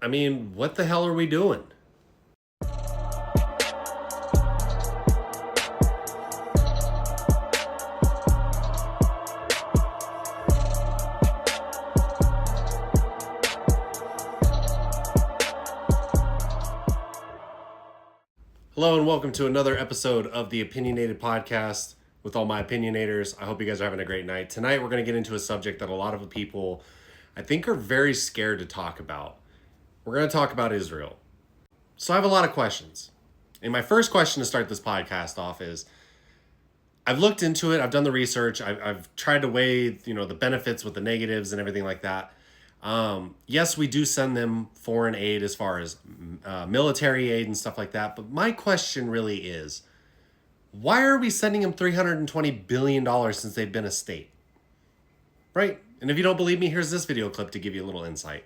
I mean, what the hell are we doing? Hello and welcome to another episode of the Opinionated Podcast with all my opinionators. I hope you guys are having a great night. Tonight we're going to get into a subject that a lot of people I think are very scared to talk about. We're going to talk about Israel. So I have a lot of questions. And my first question to start this podcast off is, I've looked into it, I've done the research, I've tried to weigh, the benefits with the negatives and everything like that. Yes, we do send them foreign aid as far as military aid and stuff like that. But my question really is, why are we sending them $320 billion since they've been a state? Right? And if you don't believe me, here's this video clip to give you a little insight.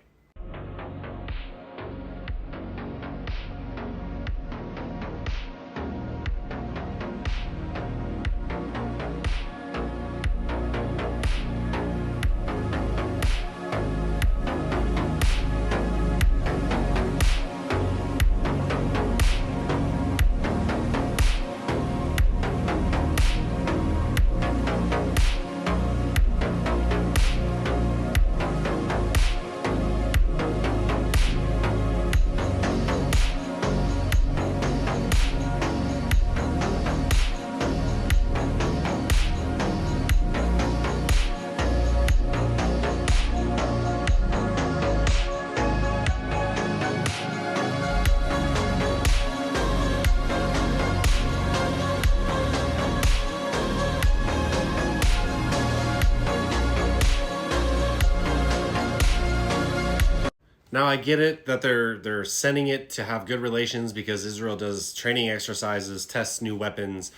Now I get it that they're sending it to have good relations because Israel does training exercises, tests new weapons,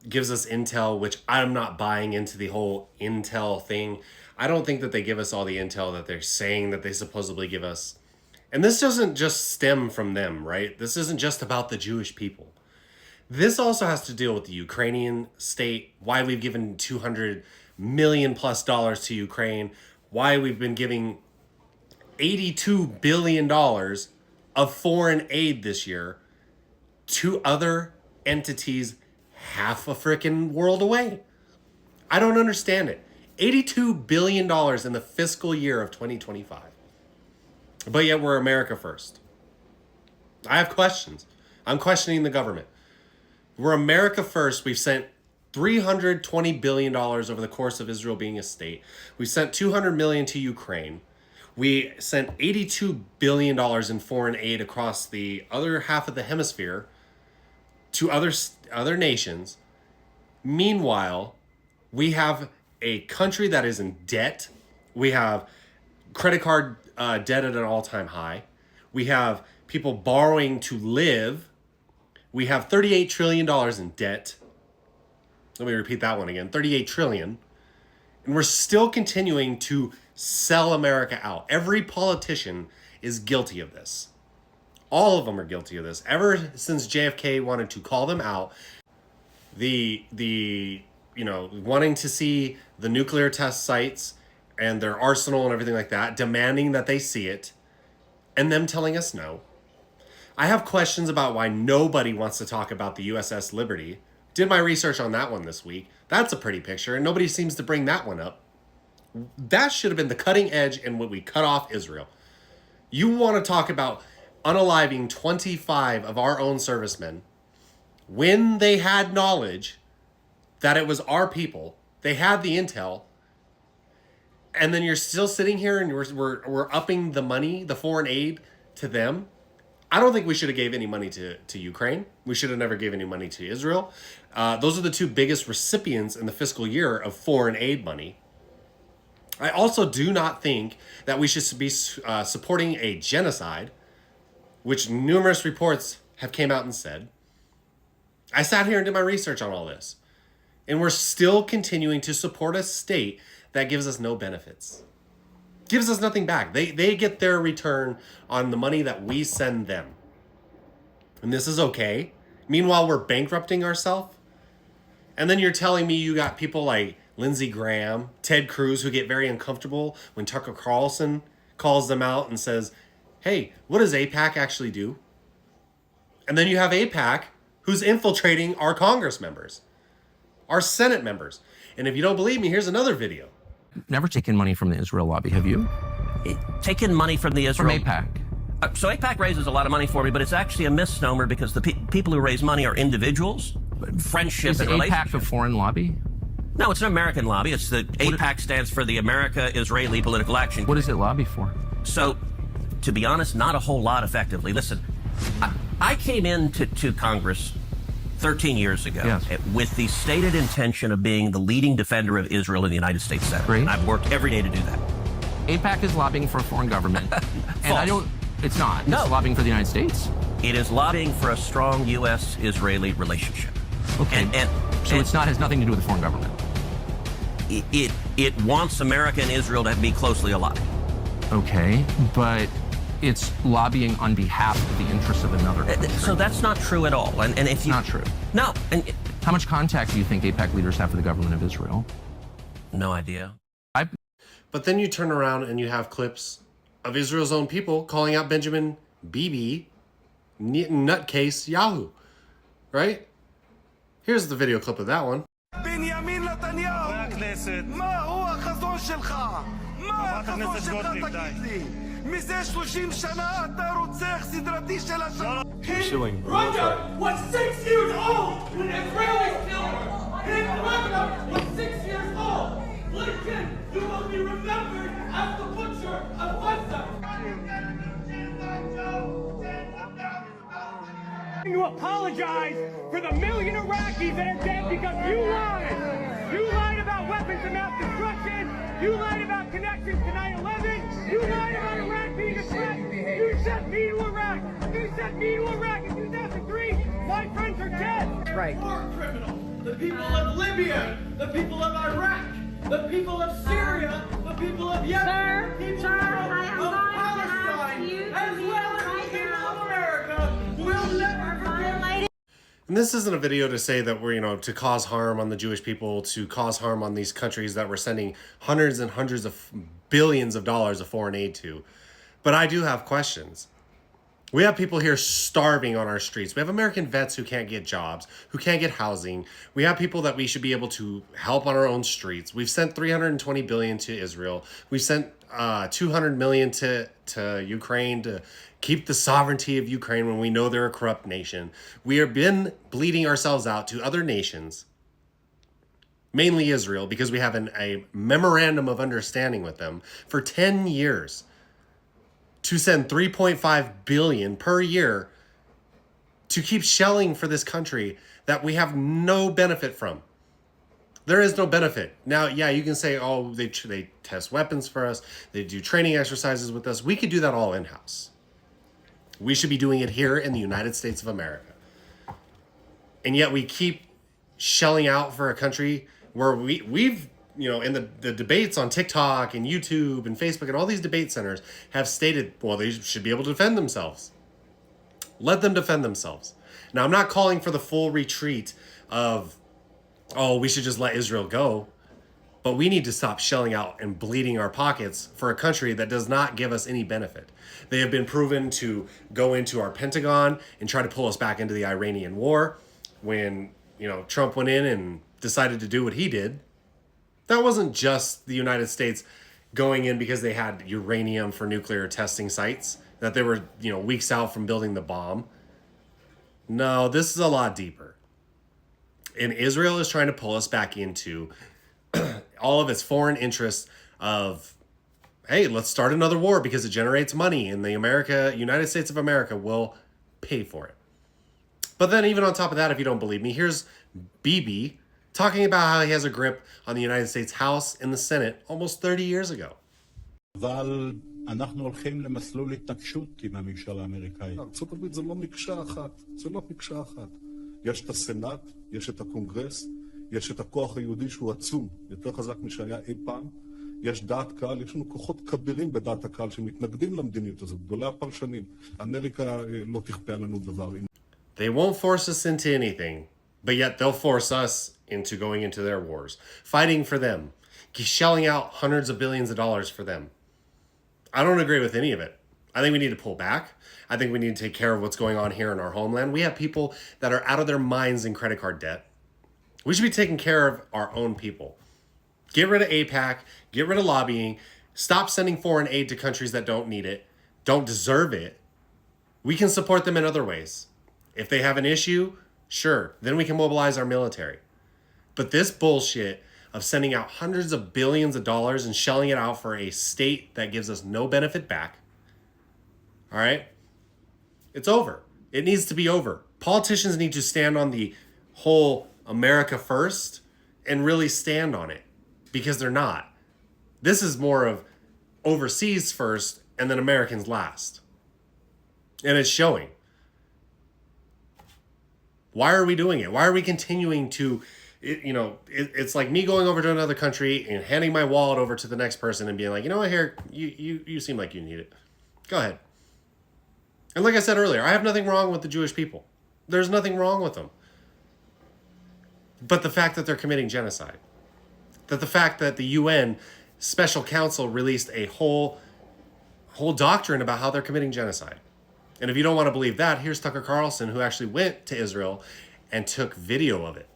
gives us intel, which I'm not buying into the whole intel thing. I don't think that they give us all the intel that they're saying that they supposedly give us. And this doesn't just stem from them, right? This isn't just about the Jewish people. This also has to deal with the Ukrainian state, why we've given $200 million plus to Ukraine, why we've been giving $82 billion of foreign aid this year to other entities half a freaking world away. I don't understand it. $82 billion in the fiscal year of 2025. But yet we're America first. I have questions. I'm questioning the government. We're America first. We've sent $320 billion over the course of Israel being a state. We sent $200 million to Ukraine. We sent $82 billion in foreign aid across the other half of the hemisphere to other nations. Meanwhile, we have a country that is in debt. We have credit card debt at an all-time high. We have people borrowing to live. We have $38 trillion in debt. Let me repeat that one again. $38 trillion. And we're still continuing to sell America out. Every politician is guilty of this. All of them are guilty of this. Ever since JFK wanted to call them out, wanting to see the nuclear test sites and their arsenal and everything like that, demanding that they see it, and them telling us no. I have questions about why nobody wants to talk about the USS Liberty. Did my research on that one this week. That's a pretty picture, and nobody seems to bring that one up. That should have been the cutting edge in when we cut off Israel. You want to talk about unaliving 25 of our own servicemen when they had knowledge that it was our people, they had the intel, and then you're still sitting here and we're upping the money, the foreign aid to them. I don't think we should have gave any money to Ukraine. We should have never gave any money to Israel. Those are the two biggest recipients in the fiscal year of foreign aid money. I also do not think that we should be supporting a genocide, which numerous reports have came out and said. I sat here and did my research on all this, and we're still continuing to support a state that gives us no benefits. Gives us nothing back. They get their return on the money that we send them. And this is okay. Meanwhile, we're bankrupting ourselves. And then you're telling me you got people like Lindsey Graham, Ted Cruz, who get very uncomfortable when Tucker Carlson calls them out and says, Hey, what does AIPAC actually do? And then you have AIPAC who's infiltrating our Congress members, our Senate members. And if you don't believe me, here's another video. Never taken money from the Israel lobby, have you? Taken money from the Israel... From AIPAC. So AIPAC raises a lot of money for me, but it's actually a misnomer because the people who raise money are individuals, friendship Is and AIPAC relationship. a foreign lobby? No, it's an American lobby. It's the AIPAC stands for the America-Israeli Political Action. What does it lobby for? So, to be honest, not a whole lot effectively. Listen, I came into Congress 13 years ago Yes. with the stated intention of being the leading defender of Israel in the United States Senate. Great. And I've worked every day to do that. AIPAC is lobbying for a foreign government. And I don't... It's not. No. It's lobbying for the United States. It is lobbying for a strong U.S.-Israeli relationship. Okay. So it's not has nothing to do with the foreign government. It wants America and Israel to be closely allied. Okay, but it's lobbying on behalf of the interests of another country. So that's not true at all. And if you... Not true. No. And How much contact do you think AIPAC leaders have for the government of Israel? no idea. But then you turn around and you have clips of Israel's own people calling out Benjamin Bibi, nutcase Yahoo, right? Here's the video clip of that one. בנימין נתניהו, מה הוא החזון שלך? מה החזון שלך תגיד לי? מזה 30 שנה אתה רוצח סדרתי של השלום. Rajab was 6 years old when Israelis killed her. His Rajab was 6 years old. Lincoln, you will be remembered as the butcher of Gaza. To apologize for the million Iraqis that are dead because you lied. You lied about weapons of mass destruction. You lied about connections to 9/11. You lied about Iraq being a threat. You sent me to Iraq. You sent me to Iraq in 2003. My friends are dead. Right. War criminals. The people of Libya. The people of Iraq. The people of Syria. The people of Yemen. The people of Palestine. As well as the people of America will never forget. And this isn't a video to say that we're, to cause harm on the Jewish people, to cause harm on these countries that we're sending hundreds and hundreds of billions of dollars of foreign aid to. But I do have questions. We have people here starving on our streets. We have American vets who can't get jobs, who can't get housing. We have people that we should be able to help on our own streets. We've sent $320 billion to Israel. We've sent $200 million to Ukraine to keep the sovereignty of Ukraine when we know they're a corrupt nation. We have been bleeding ourselves out to other nations, mainly Israel, because we have a memorandum of understanding with them for 10 years. To send $3.5 billion per year to keep shelling for this country that we have no benefit from. There is no benefit. Now, yeah, you can say, oh, they test weapons for us. They do training exercises with us. We could do that all in-house. We should be doing it here in the United States of America. And yet we keep shelling out for a country where we've in the debates on TikTok and YouTube and Facebook and all these debate centers have stated, well, they should be able to defend themselves. Let them defend themselves. Now, I'm not calling for the full retreat of, oh, we should just let Israel go. But we need to stop shelling out and bleeding our pockets for a country that does not give us any benefit. They have been proven to go into our Pentagon and try to pull us back into the Iranian war. When, Trump went in and decided to do what he did, that wasn't just the United States going in because they had uranium for nuclear testing sites, that they were, weeks out from building the bomb. No, this is a lot deeper. And Israel is trying to pull us back into all of its foreign interests of, hey, let's start another war because it generates money and the United States of America will pay for it. But then even on top of that, if you don't believe me, here's Bibi talking about how he has a grip on the United States House and the Senate almost 30 years ago. אבל אנחנו הולכים למסלול התנגשות עם הממשל האמריקאי. ארצות הברית זה לא מקשה אחת, זה לא מקשה אחת. יש את הסנאט, יש את הקונגרס, יש את הכוח היהודי שהוא עצום, יותר חזק משהיה אי פעם. יש דעת קהל, יש לנו כוחות כבירים בדעת הקהל שמתנגדים למדיניות הזאת, גדולי הפרשנים. אמריקה לא תכפה עלינו דבר. They won't force us into anything, but yet they'll force us into going into their wars, fighting for them, shelling out hundreds of billions of dollars for them. I don't agree with any of it. I think we need to pull back. I think we need to take care of what's going on here in our homeland. We have people that are out of their minds in credit card debt. We should be taking care of our own people. Get rid of AIPAC, get rid of lobbying, stop sending foreign aid to countries that don't need it, don't deserve it. We can support them in other ways. If they have an issue, sure, then we can mobilize our military. But this bullshit of sending out hundreds of billions of dollars and shelling it out for a state that gives us no benefit back, all right? It's over. It needs to be over. Politicians need to stand on the whole America first and really stand on it, because they're not. This is more of overseas first and then Americans last. And it's showing. Why are we doing it? Why are we continuing to, it's like me going over to another country and handing my wallet over to the next person and being like, you know what, here, you seem like you need it. Go ahead. And like I said earlier, I have nothing wrong with the Jewish people. There's nothing wrong with them. But the fact that they're committing genocide, that the fact that the UN Special Counsel released a whole doctrine about how they're committing genocide. And if you don't want to believe that, here's Tucker Carlson, who actually went to Israel and took video of it.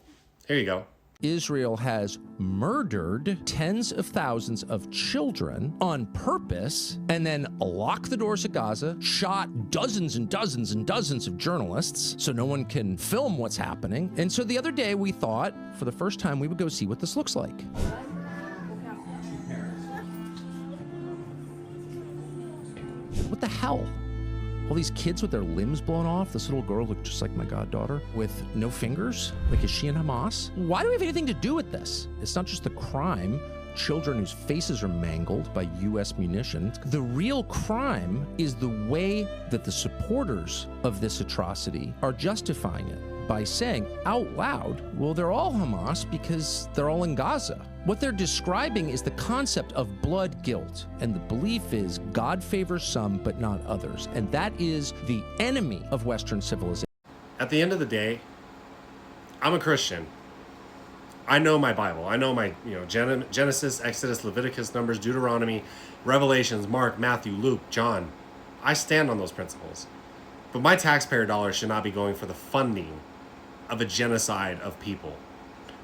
Here you go. Israel has murdered tens of thousands of children on purpose and then locked the doors of Gaza, shot dozens and dozens and dozens of journalists so no one can film what's happening. And so the other day we thought, for the first time, we would go see what this looks like. What the hell? All these kids with their limbs blown off. This little girl looked just like my goddaughter with no fingers. Like, is she in Hamas? Why do we have anything to do with this? It's not just the crime, children whose faces are mangled by U.S. munitions. The real crime is the way that the supporters of this atrocity are justifying it by saying out loud, well, they're all Hamas because they're all in Gaza. What they're describing is the concept of blood guilt, and the belief is God favors some but not others, and that is the enemy of Western civilization. At the end of the day, I'm a Christian. I know my Bible. I know my Genesis, Exodus, Leviticus, Numbers, Deuteronomy, Revelations, Mark, Matthew, Luke, John. I stand on those principles. But my taxpayer dollars should not be going for the funding of a genocide of people,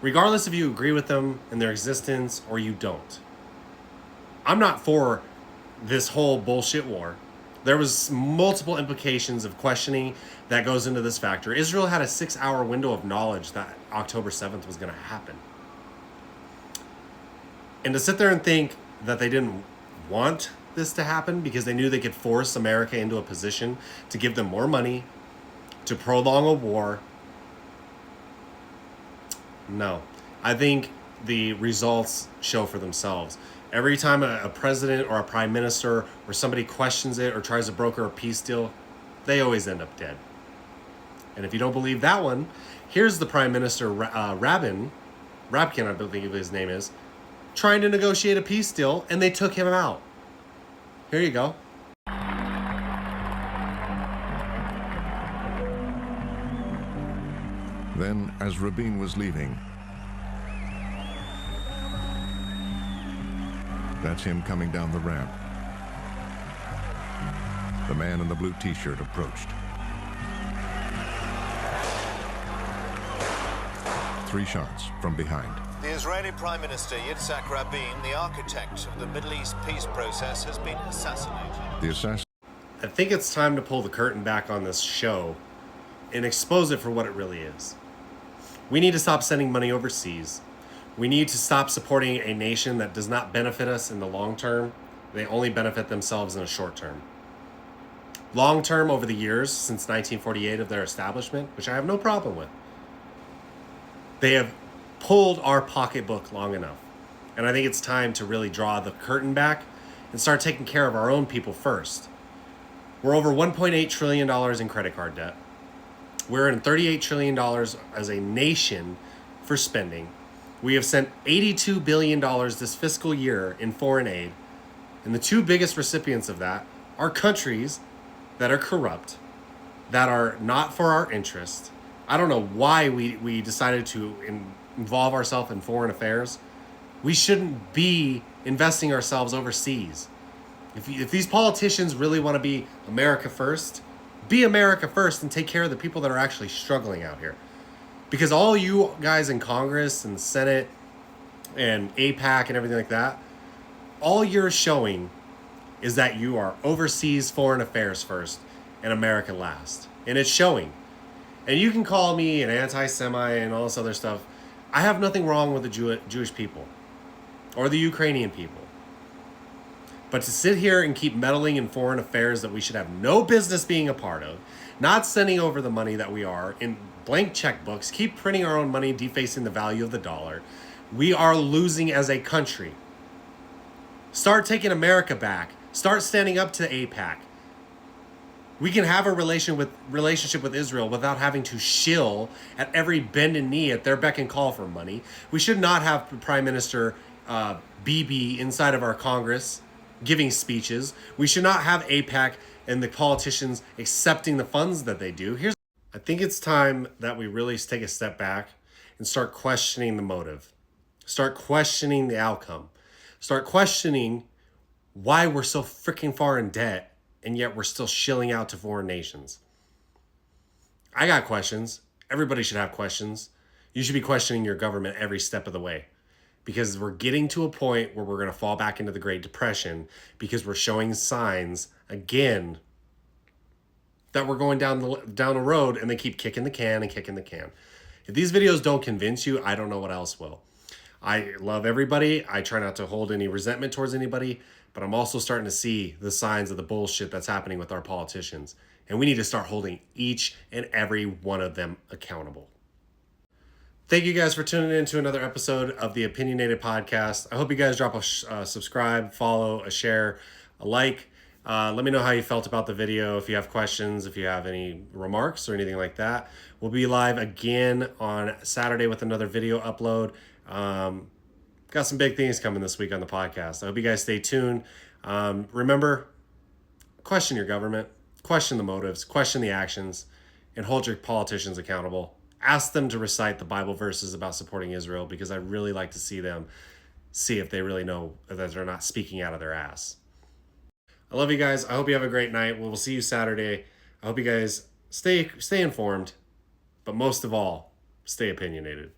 regardless if you agree with them and their existence or you don't. I'm not for this whole bullshit war. There was multiple implications of questioning that goes into this factor. Israel had a 6-hour window of knowledge that October 7th was going to happen. And to sit there and think that they didn't want this to happen because they knew they could force America into a position to give them more money, to prolong a war. No. I think the results show for themselves. Every time a president or a prime minister or somebody questions it or tries to broker a peace deal, they always end up dead. And if you don't believe that one, here's the Prime Minister Rabin, I believe his name is, trying to negotiate a peace deal, and they took him out. Here you go. Then, as Rabin was leaving, that's him coming down the ramp. The man in the blue t-shirt approached. 3 shots from behind. The Israeli Prime Minister Yitzhak Rabin, the architect of the Middle East peace process, has been assassinated. The assassin. I think it's time to pull the curtain back on this show and expose it for what it really is. We need to stop sending money overseas. We need to stop supporting a nation that does not benefit us in the long term. They only benefit themselves in the short term. Long term, over the years, since 1948 of their establishment, which I have no problem with, they have pulled our pocketbook long enough. And I think it's time to really draw the curtain back and start taking care of our own people first. We're over $1.8 trillion in credit card debt. We're in $38 trillion as a nation for spending. We have sent $82 billion this fiscal year in foreign aid. And the 2 biggest recipients of that are countries that are corrupt, that are not for our interest. I don't know why we decided to involve ourselves in foreign affairs. We shouldn't be investing ourselves overseas. If these politicians really want to be America first and take care of the people that are actually struggling out here. Because all you guys in Congress and Senate and APAC and everything like that, all you're showing is that you are overseas foreign affairs first and America last. And it's showing. And you can call me an anti-Semite and all this other stuff. I have nothing wrong with the Jewish people or the Ukrainian people. But to sit here and keep meddling in foreign affairs that we should have no business being a part of, not sending over the money that we are in blank checkbooks, keep printing our own money, defacing the value of the dollar, we are losing as a country. Start taking America back. Start standing up to AIPAC. We can have a relationship with Israel without having to shill at every bend and knee at their beck and call for money. We should not have Prime Minister Bibi inside of our Congress giving speeches. We should not have AIPAC and the politicians accepting the funds that they do. I think it's time that we really take a step back and start questioning the motive. Start questioning the outcome. Start questioning why we're so freaking far in debt and yet we're still shilling out to foreign nations. I got questions. Everybody should have questions. You should be questioning your government every step of the way. Because we're getting to a point where we're going to fall back into the Great Depression because we're showing signs again that we're going down the road and they keep kicking the can and kicking the can. If these videos don't convince you, I don't know what else will. I love everybody. I try not to hold any resentment towards anybody, but I'm also starting to see the signs of the bullshit that's happening with our politicians. And we need to start holding each and every one of them accountable. Thank you guys for tuning in to another episode of the Opinionated Podcast. I hope you guys drop a subscribe, follow, a share, a like. Let me know how you felt about the video. If you have questions, if you have any remarks or anything like that. We'll be live again on Saturday with another video upload. Got some big things coming this week on the podcast. I hope you guys stay tuned. Remember, question your government, question the motives, question the actions, and hold your politicians accountable. Ask them to recite the Bible verses about supporting Israel because I really like to see them see if they really know that they're not speaking out of their ass. I love you guys. I hope you have a great night. We'll see you Saturday. I hope you guys stay informed, but most of all, stay opinionated.